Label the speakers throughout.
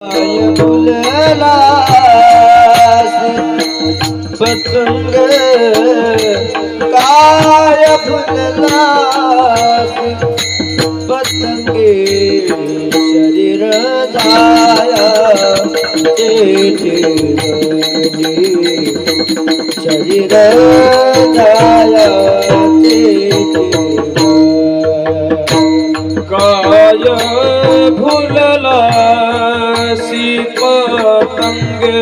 Speaker 1: काय फुलला पतंग काय फुलला पतंगे शरीर जाया शरीर जाया
Speaker 2: काय भुलला पतंगे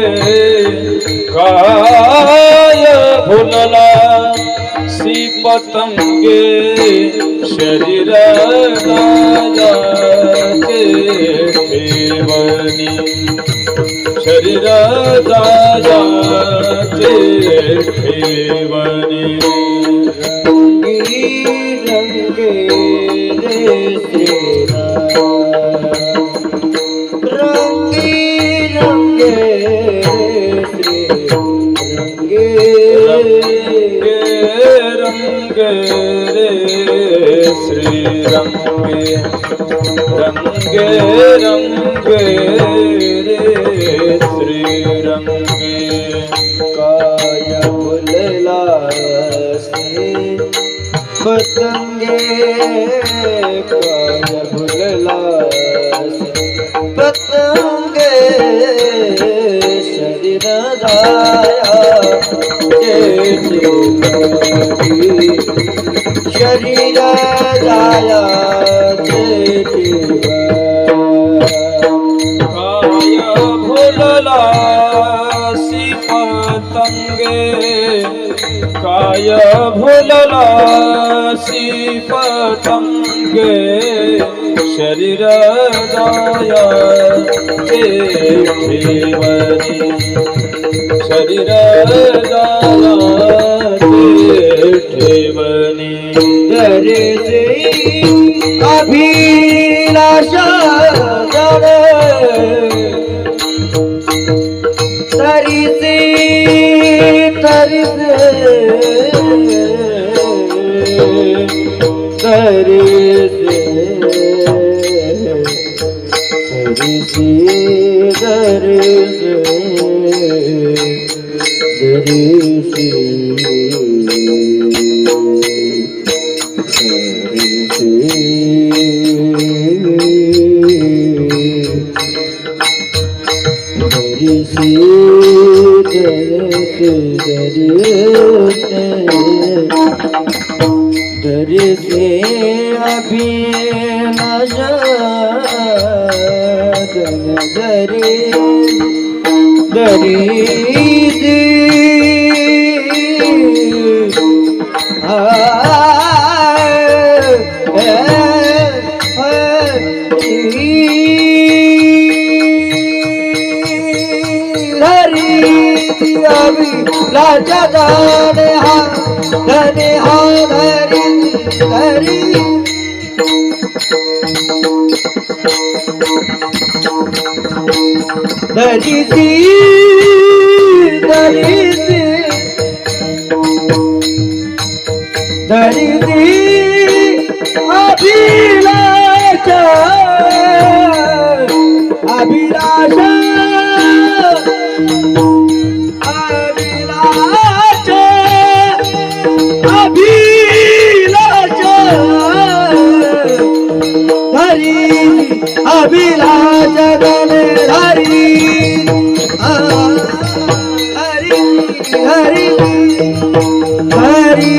Speaker 2: काय भुलला पतंगे शरीर जायाचे ठेवणी शरीर जायाचे ठेवणी
Speaker 1: रंगे रे रंगी रंगे
Speaker 2: रंगे रे श्री रंगे रंगे रंगे रे श्री रंगे
Speaker 1: काय फुलला पतंगे काय फुलला पतंगे शरीर जाया शरीर जाया
Speaker 2: काय भुलला पतंगे काय भुलला पतंगे शरीर जाया ठेवणी शरीर जाया ठेवणी
Speaker 1: धरे से अभिलाषा जड़े तरी से तरी से तरी से तरी से तरी से दरी से अभिलाषा दरी दरी से लाजा धने हा धरे धरी धरी सी धरी सी धरी सी अभिलाषा अभिलाषा अभिलाषा गणे हरि हरि हरि हरि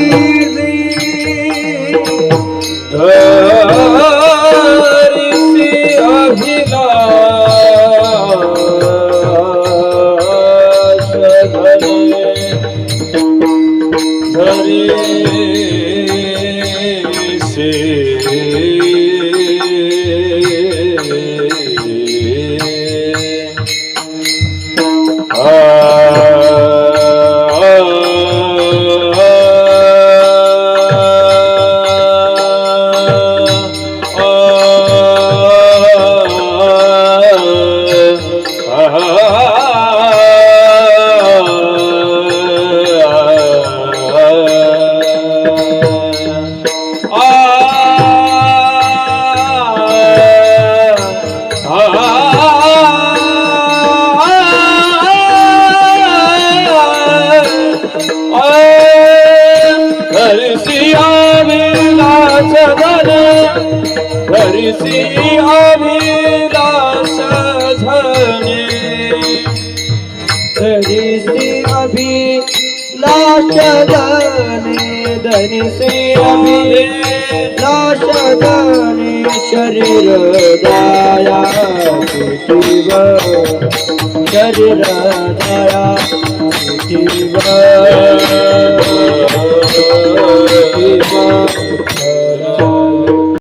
Speaker 2: धरिसी अभिलाषा गणे धरिसी धने धरिसी अभिलाष धने
Speaker 1: धरिसी अभिलाष धने धरिसी अभिलाष धने शरीर दया पृथ्वीव शरीर दया पृथ्वीव